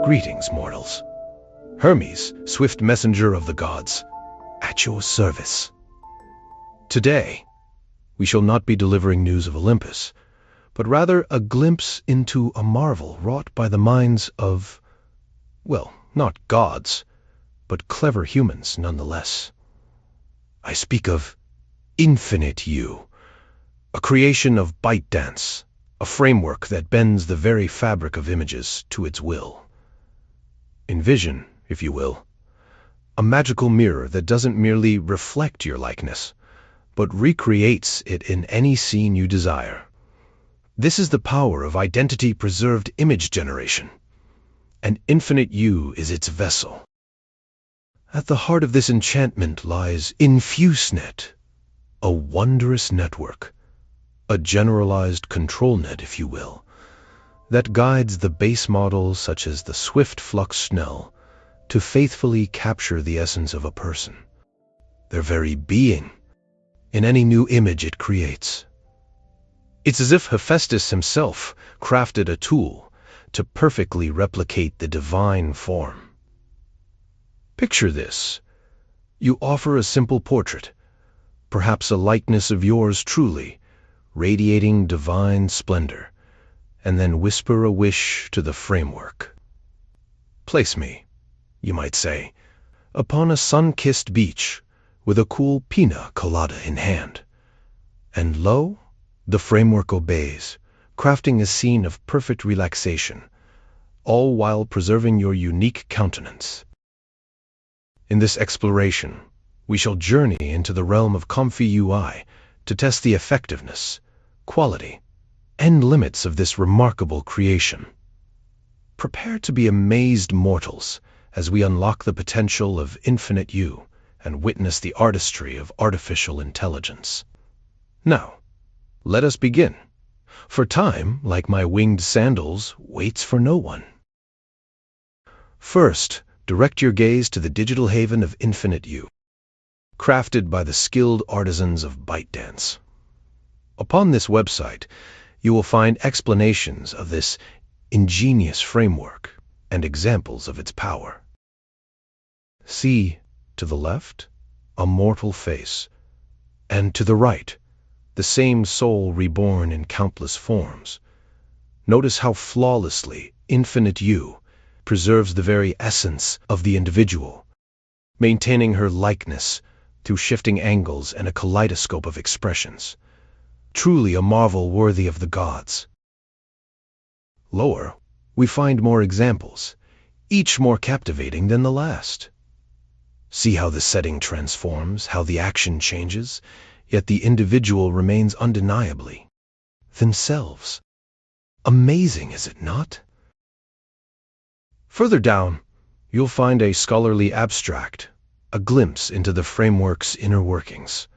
Greetings, mortals. Hermes, swift messenger of the gods, at your service. Today, we shall not be delivering news of Olympus, but rather a glimpse into a marvel wrought by the minds of, well, not gods, but clever humans nonetheless. I speak of InfiniteYou, a creation of ByteDance, a framework that bends the very fabric of images to its will. Envision, if you will, a magical mirror that doesn't merely reflect your likeness, but recreates it in any scene you desire. This is the power of identity-preserved image generation, and InfiniteYou is its vessel. At the heart of this enchantment lies Infuse-Net, a wondrous network, a generalized control net, if you will, that guides the base models such as the swift Flux Schnell to faithfully capture the essence of a person, their very being, in any new image it creates. It's as if Hephaestus himself crafted a tool to perfectly replicate the divine form. Picture this. You offer a simple portrait, perhaps a likeness of yours truly, radiating divine splendor, and then whisper a wish to the framework. Place me, you might say, upon a sun-kissed beach with a cool piña colada in hand. And lo, the framework obeys, crafting a scene of perfect relaxation, all while preserving your unique countenance. In this exploration, we shall journey into the realm of ComfyUI to test the effectiveness, quality, and limits of this remarkable creation. Prepare to be amazed, mortals, as we unlock the potential of InfiniteYou and witness the artistry of artificial intelligence. Now, let us begin, for time, like my winged sandals, waits for no one. First, direct your gaze to the digital haven of InfiniteYou, crafted by the skilled artisans of ByteDance. Upon this website, you will find explanations of this ingenious framework and examples of its power. See, to the left, a mortal face, and to the right, the same soul reborn in countless forms. Notice how flawlessly InfiniteYou preserves the very essence of the individual, maintaining her likeness through shifting angles and a kaleidoscope of expressions. Truly a marvel worthy of the gods. Lower, we find more examples, each more captivating than the last. See how the setting transforms, how the action changes, yet the individual remains undeniably themselves. Amazing, is it not? Further down, you'll find a scholarly abstract, a glimpse into the framework's inner workings.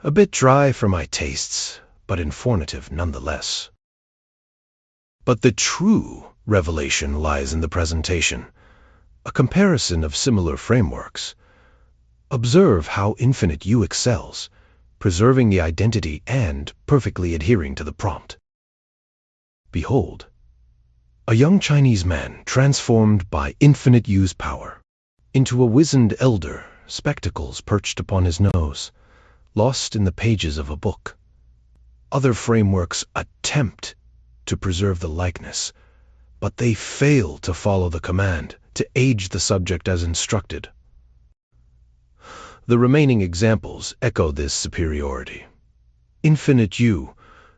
A bit dry for my tastes, but informative nonetheless. But the true revelation lies in the presentation, a comparison of similar frameworks. Observe how InfiniteYou excels, preserving the identity and perfectly adhering to the prompt. Behold, a young Chinese man transformed by InfiniteYou's power into a wizened elder, spectacles perched upon his nose, lost in the pages of a book. Other frameworks attempt to preserve the likeness, but they fail to follow the command to age the subject as instructed. The remaining examples echo this superiority. InfiniteYou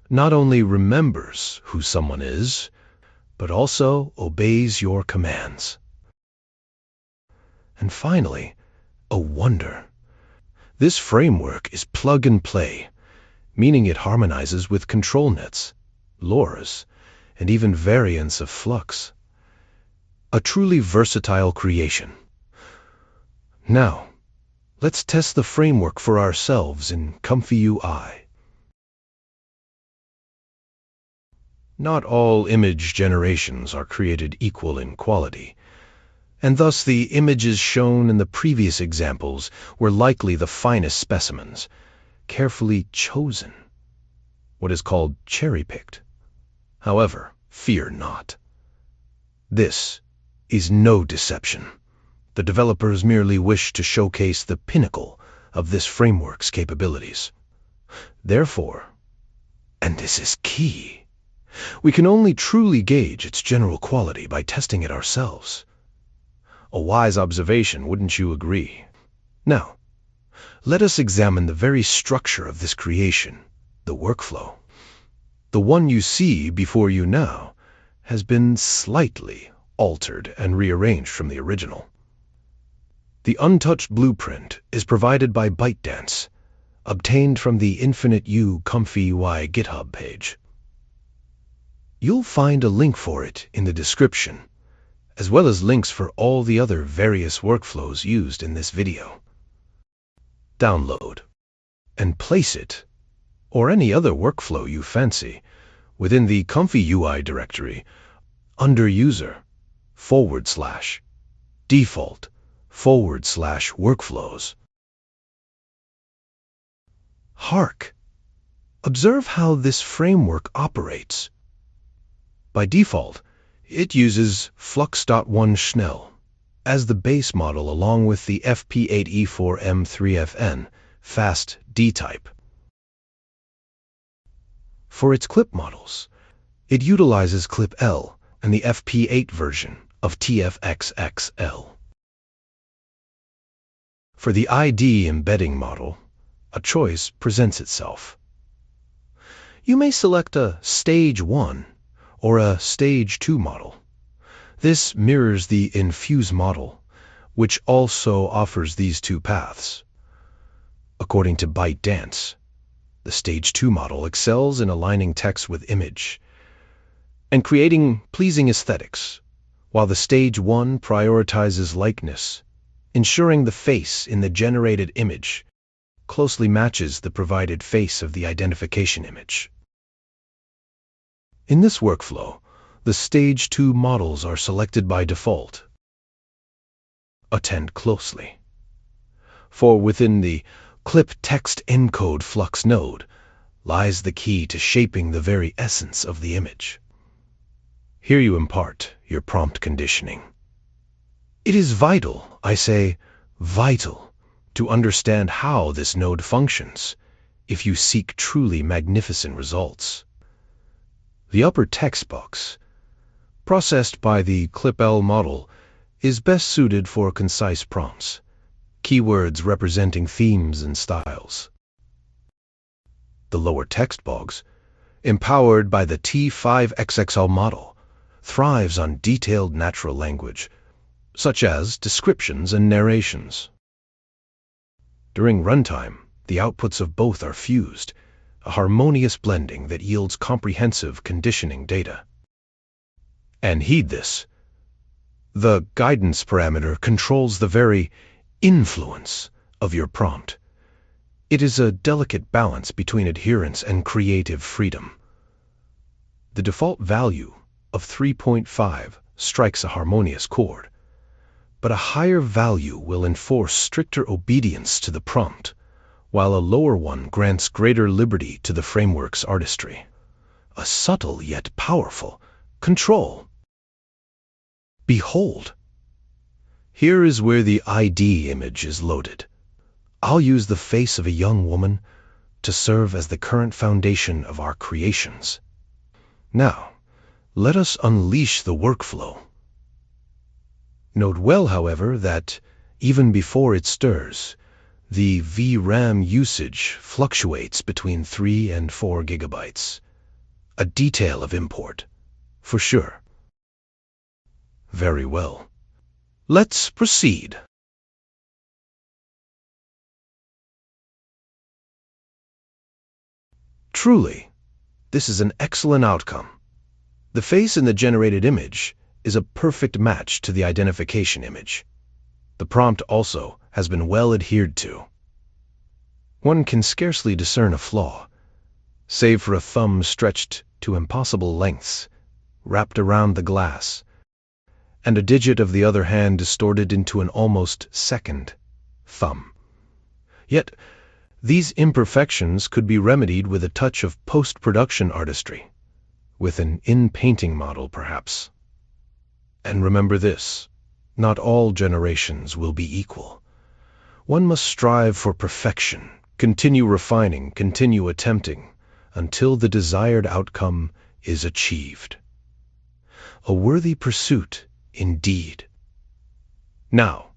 not only remembers who someone is, but also obeys your commands. And finally, a wonder. This framework is plug-and-play, meaning it harmonizes with control nets, LoRa's, and even variants of Flux. A truly versatile creation. Now, let's test the framework for ourselves in ComfyUI. Not all image generations are created equal in quality, and thus the images shown in the previous examples were likely the finest specimens, carefully chosen, what is called cherry-picked. However, fear not. This is no deception. The developers merely wish to showcase the pinnacle of this framework's capabilities. Therefore, and this is key, we can only truly gauge its general quality by testing it ourselves. A wise observation, wouldn't you agree? Now, let us examine the very structure of this creation, the workflow. The one you see before you now has been slightly altered and rearranged from the original. The untouched blueprint is provided by ByteDance, obtained from the InfiniteYou ComfyUI GitHub page. You'll find a link for it in the description, as well as links for all the other various workflows used in this video. Download and place it, or any other workflow you fancy, within the ComfyUI directory under user/default/workflows. Hark! Observe how this framework operates. By default, it uses Flux Schnell as the base model along with the FP8E4M3FN fast D-type. For its clip models, it utilizes clip L and the FP8 version of TFXXL. For the ID embedding model, a choice presents itself. You may select a Stage 1 or a Stage 2 model. This mirrors the Infuse model, which also offers these two paths. According to ByteDance, the Stage 2 model excels in aligning text with image and creating pleasing aesthetics, while the Stage 1 prioritizes likeness, ensuring the face in the generated image closely matches the provided face of the identification image. In this workflow, the Stage 2 models are selected by default. Attend closely, for within the Clip Text Encode Flux node lies the key to shaping the very essence of the image. Here you impart your prompt conditioning. It is vital, I say vital, to understand how this node functions if you seek truly magnificent results. The upper text box, processed by the ClipL model, is best suited for concise prompts, keywords representing themes and styles. The lower text box, empowered by the T5XXL model, thrives on detailed natural language, such as descriptions and narrations. During runtime, the outputs of both are fused, a harmonious blending that yields comprehensive conditioning data. And heed this: the guidance parameter controls the very influence of your prompt. It is a delicate balance between adherence and creative freedom. The default value of 3.5 strikes a harmonious chord, but a higher value will enforce stricter obedience to the prompt, while a lower one grants greater liberty to the framework's artistry. A subtle yet powerful control. Behold! Here is where the ID image is loaded. I'll use the face of a young woman to serve as the current foundation of our creations. Now, let us unleash the workflow. Note well, however, that even before it stirs, the VRAM usage fluctuates between 3 and 4 gigabytes. A detail of import, for sure. Very well. Let's proceed. Truly, this is an excellent outcome. The face in the generated image is a perfect match to the identification image. The prompt also has been well adhered to. One can scarcely discern a flaw, save for a thumb stretched to impossible lengths, wrapped around the glass, and a digit of the other hand distorted into an almost second thumb. Yet, these imperfections could be remedied with a touch of post-production artistry, with an in-painting model perhaps. And remember this, not all generations will be equal. One must strive for perfection, continue refining, continue attempting, until the desired outcome is achieved. A worthy pursuit, indeed. Now,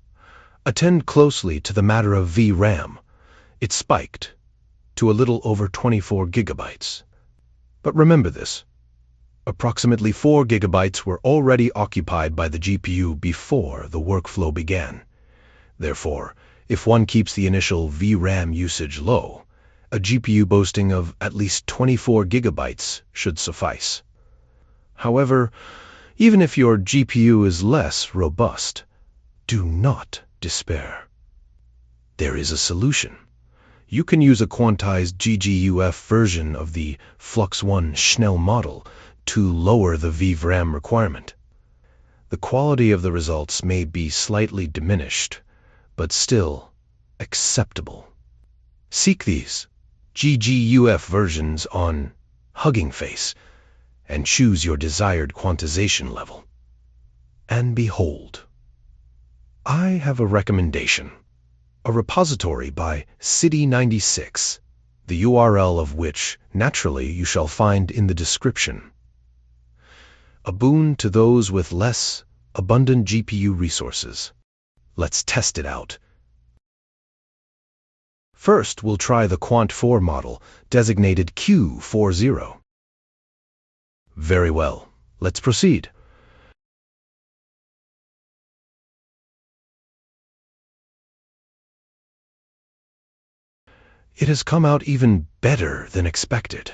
attend closely to the matter of VRAM. It spiked to a little over 24 gigabytes. But remember this, approximately 4 gigabytes were already occupied by the GPU before the workflow began. Therefore, if one keeps the initial VRAM usage low, a GPU boasting of at least 24 gigabytes should suffice. However, even if your GPU is less robust, do not despair. There is a solution. You can use a quantized GGUF version of the Flux Schnell model to lower the VRAM requirement. The quality of the results may be slightly diminished, but still acceptable. Seek these GGUF versions on Hugging Face and choose your desired quantization level. And behold, I have a recommendation, a repository by City96, the URL of which, naturally, you shall find in the description. A boon to those with less abundant GPU resources. Let's test it out. First, we'll try the Quant4 model, designated Q40. Very well, let's proceed. It has come out even better than expected.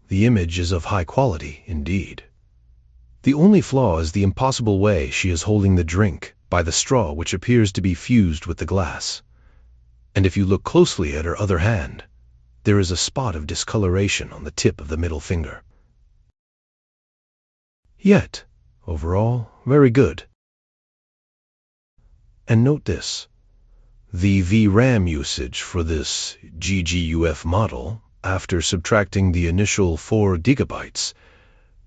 The image is of high quality, indeed. The only flaw is the impossible way she is holding the drink by the straw which appears to be fused with the glass. And if you look closely at her other hand, there is a spot of discoloration on the tip of the middle finger. Yet, overall, very good. And note this. The VRAM usage for this GGUF model, after subtracting the initial 4 gigabytes,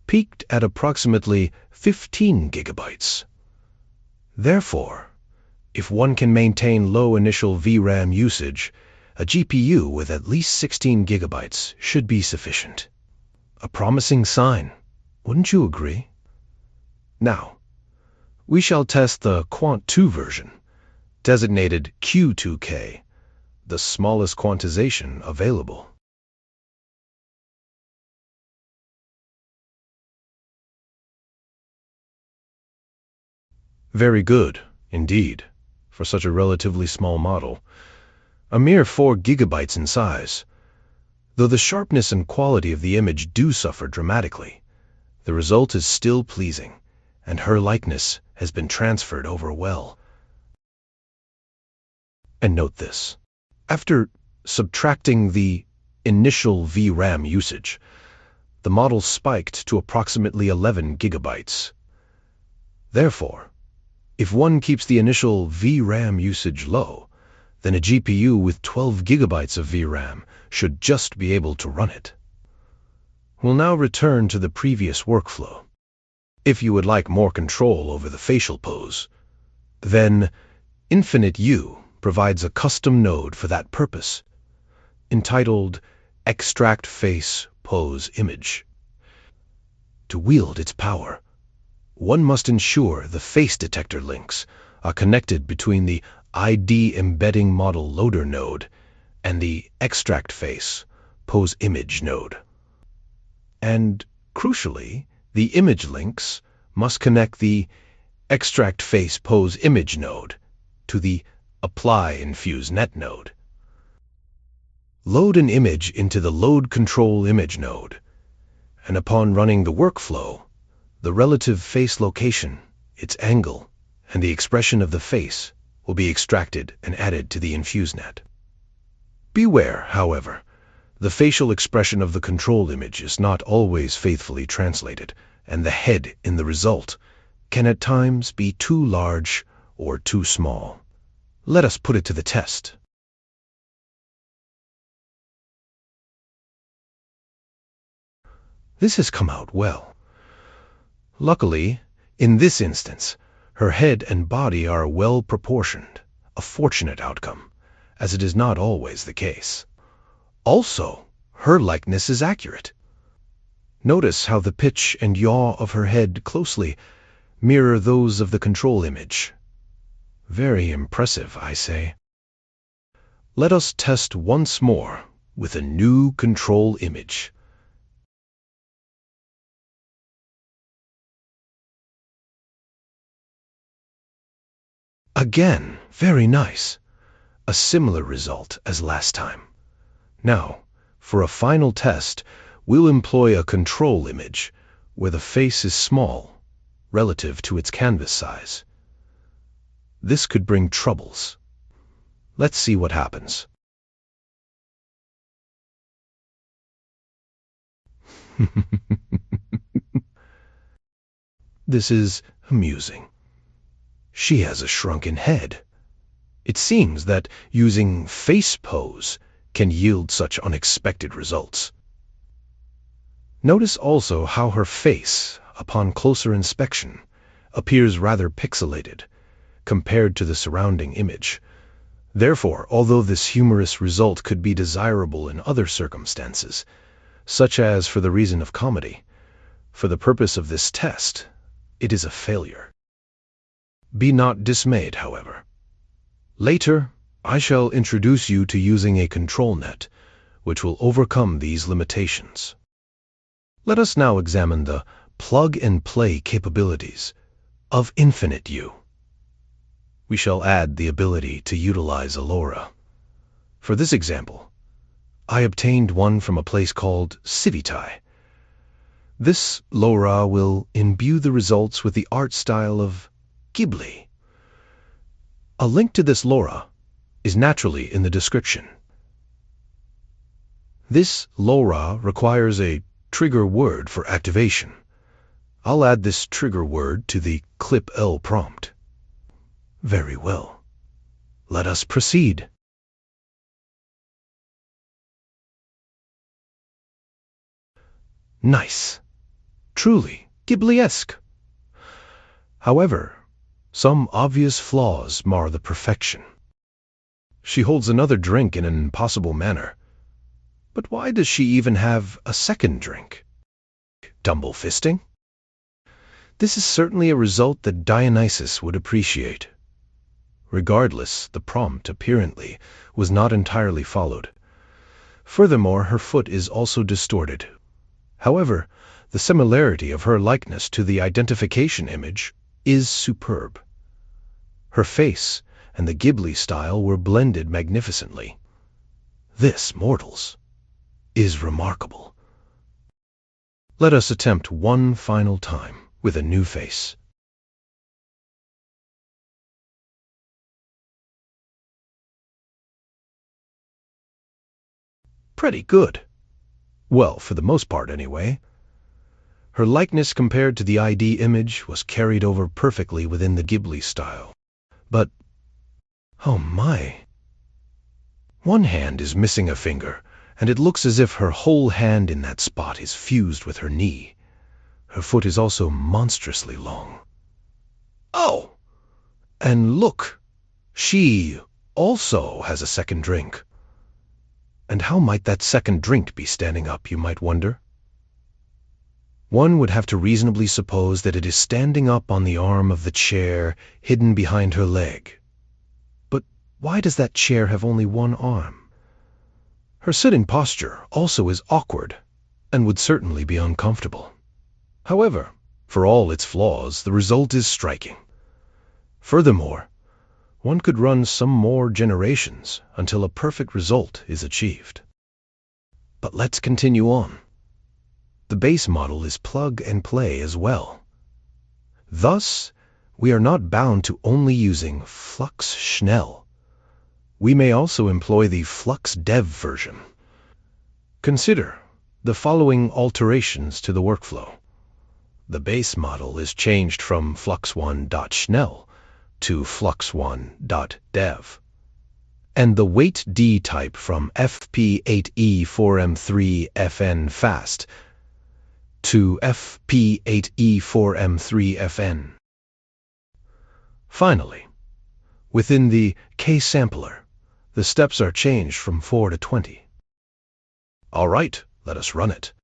peaked at approximately 15 gigabytes. Therefore, if one can maintain low initial VRAM usage, a GPU with at least 16 gigabytes should be sufficient. A promising sign, wouldn't you agree? Now, we shall test the Quant2 version, designated Q2K, the smallest quantization available. Very good, indeed, for such a relatively small model. A mere 4 gigabytes in size. Though the sharpness and quality of the image do suffer dramatically, the result is still pleasing, and her likeness has been transferred over well. And note this. After subtracting the initial VRAM usage, the model spiked to approximately 11 gigabytes. Therefore, if one keeps the initial VRAM usage low, then a GPU with 12 gigabytes of VRAM should just be able to run it. We'll now return to the previous workflow. If you would like more control over the facial pose, then InfiniteYou provides a custom node for that purpose, entitled Extract Face Pose Image. To wield its power, one must ensure the face detector links are connected between the ID Embedding Model Loader node and the Extract Face Pose Image node. And, crucially, the image links must connect the Extract Face Pose Image node to the Apply Infuse-Net node. Load an image into the Load Control Image node, and upon running the workflow, the relative face location, its angle, and the expression of the face will be extracted and added to the Infuse-Net. Beware, however, the facial expression of the control image is not always faithfully translated, and the head in the result can at times be too large or too small. Let us put it to the test. This has come out well. Luckily, In this instance, her head and body are well proportioned, a fortunate outcome, as it is not always the case. Also, her likeness is accurate. Notice how the pitch and yaw of her head closely mirror those of the control image. Very impressive, I say. Let us test once more with a new control image. Again, very nice. A similar result as last time. Now, for a final test, we'll employ a control image where the face is small relative to its canvas size. This could bring troubles. Let's see what happens. This is amusing. She has a shrunken head. It seems that using face pose can yield such unexpected results. Notice also how her face, upon closer inspection, appears rather pixelated compared to the surrounding image. Therefore, although this humorous result could be desirable in other circumstances, such as for the reason of comedy, for the purpose of this test, it is a failure. Be not dismayed, however. Later, I shall introduce you to using a control net, which will overcome these limitations. Let us now examine the plug-and-play capabilities of InfiniteYou. We shall add the ability to utilize a LoRa. For this example, I obtained one from a place called CityTie. This LoRa will imbue the results with the art style of Ghibli. A link to this LoRa is naturally in the description. This LoRa requires a trigger word for activation. I'll add this trigger word to the clip L prompt. Very well. Let us proceed. Nice. Truly Ghibli-esque. However, some obvious flaws mar the perfection. She holds another drink in an impossible manner. But why does she even have a second drink? Double fisting? This is certainly a result that Dionysus would appreciate. Regardless, the prompt, apparently, was not entirely followed. Furthermore, her foot is also distorted. However, the similarity of her likeness to the identification image is superb. Her face and the Ghibli style were blended magnificently. This, mortals, is remarkable. Let us attempt one final time with a new face. Pretty good. Well, for the most part anyway. Her likeness compared to the ID image was carried over perfectly within the Ghibli style. But, oh my! One hand is missing a finger, and it looks as if her whole hand in that spot is fused with her knee. Her foot is also monstrously long. Oh! And look! She also has a second drink. And how might that second drink be standing up, you might wonder? One would have to reasonably suppose that it is standing up on the arm of the chair hidden behind her leg. But why does that chair have only one arm? Her sitting posture also is awkward and would certainly be uncomfortable. However, for all its flaws, the result is striking. Furthermore, one could run some more generations until a perfect result is achieved. But let's continue on. The base model is plug and play as well. Thus, we are not bound to only using Flux Schnell. We may also employ the Flux Dev version. Consider the following alterations to the workflow. The base model is changed from flux1.schnell to flux1.dev. And the weight D type from FP8E4M3FN fast to FP8E4M3FN. Finally, within the K sampler, the steps are changed from 4 to 20. All right, let us run it.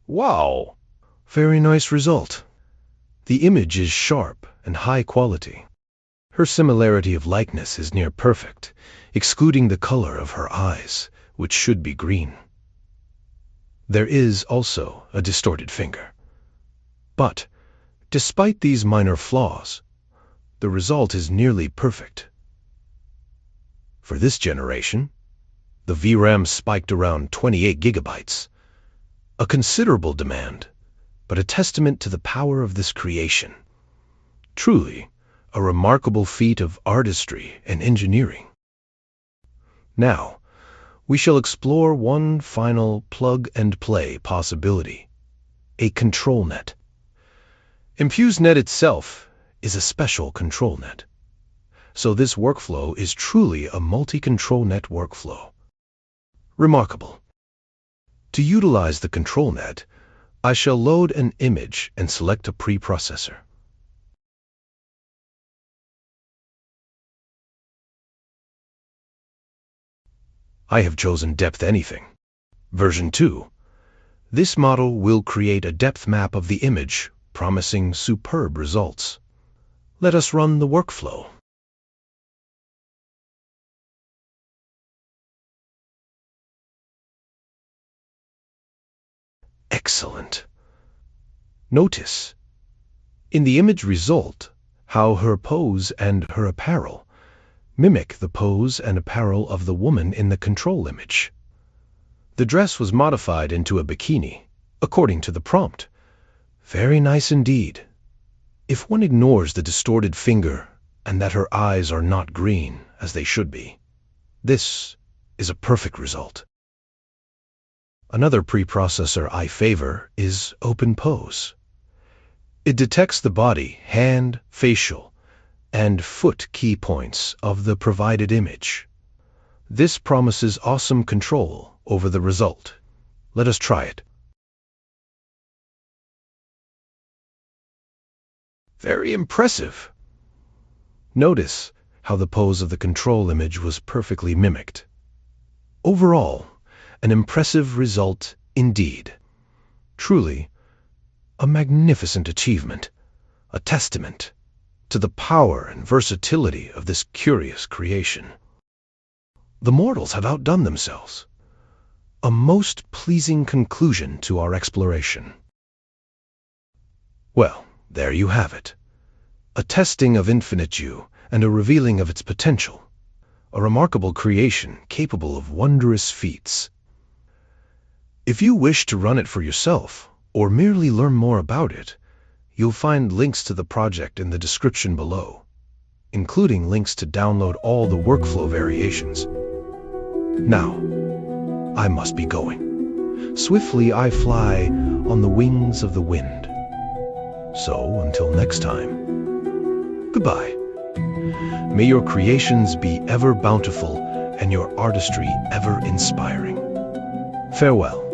Wow! Very nice result. The image is sharp and high quality. Her similarity of likeness is near perfect, excluding the color of her eyes, which should be green. There is also a distorted finger. But, despite these minor flaws, the result is nearly perfect. For this generation, the VRAM spiked around 28 gigabytes. A considerable demand, but a testament to the power of this creation. Truly, a remarkable feat of artistry and engineering. Now, we shall explore one final plug-and-play possibility, a control net. Infuse-Net itself is a special control net. So this workflow is truly a multi-control net workflow. Remarkable. To utilize the control net, I shall load an image and select a preprocessor. I have chosen Depth Anything. Version 2. This model will create a depth map of the image, promising superb results. Let us run the workflow. Excellent. Notice, in the image result, how her pose and her apparel mimic the pose and apparel of the woman in the control image. The dress was modified into a bikini, according to the prompt. Very nice indeed. If one ignores the distorted finger and that her eyes are not green, as they should be, this is a perfect result. Another preprocessor I favor is Opensource. It detects the body, hand, facial, and foot key points of the provided image. This promises awesome control over the result. Let us try it. Very impressive. Notice how the pose of the control image was perfectly mimicked. Overall, an impressive result indeed. Truly, a magnificent achievement, a testament to the power and versatility of this curious creation. The mortals have outdone themselves. A most pleasing conclusion to our exploration. Well, there you have it. A testing of InfiniteYou and a revealing of its potential. A remarkable creation capable of wondrous feats. If you wish to run it for yourself, or merely learn more about it, you'll find links to the project in the description below, including links to download all the workflow variations. Now, I must be going. Swiftly I fly on the wings of the wind. So, until next time, goodbye. May your creations be ever bountiful and your artistry ever inspiring. Farewell.